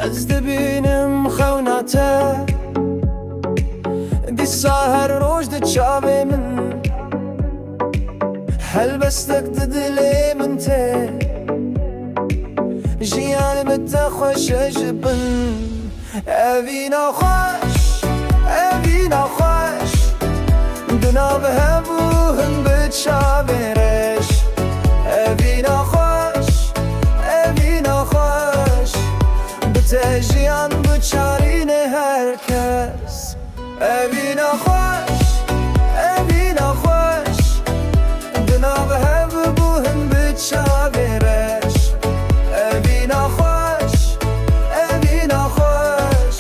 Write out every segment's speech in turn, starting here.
Ez dibînim xewna te dîsa her roj di çavê min helbestek di dilê min tê jiyanê me te xweş e ji bin evî naxweş evî naxweş di nav hebûn bi çavê reş evî naxweş evî naxweş bi te jiyan biçarîne herkes evî naxweş evî naxweş di nav hebûn bi çavê reş evî naxweş evî naxweş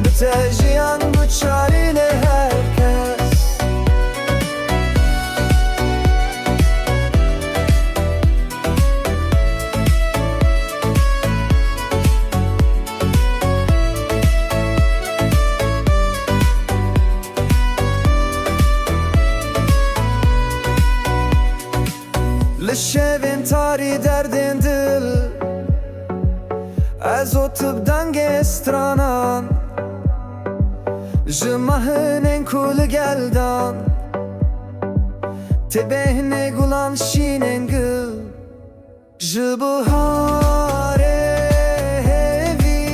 bi te jiyan biçarîne herkes Li şevên tarî derdên dil ez û tu bi dengê stranan ji mehinên ku li gel dan tê bêhnê gulan şînên gil ji biharê hêvî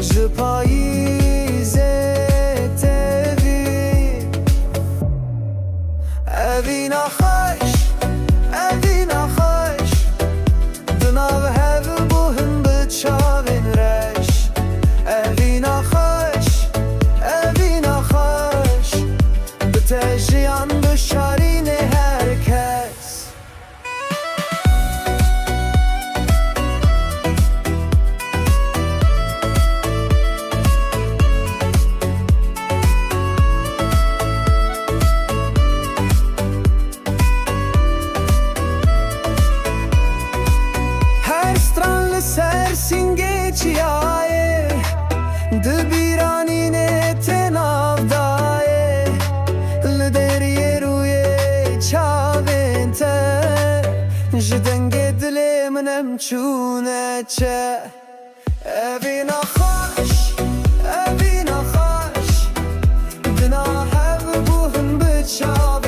ji payîzê tevî evî naxweş evî naxweş di nav hebûn bi çavên reş evî naxweş evî naxweş bi te jiyan biçarîne herkes ser singê çiyayê di bîranînê tê navdayê li deriyê rûyê çavên te ji dengê dilê min em çûne çe evî naxweş evî naxweş di nav hebûn bi çavê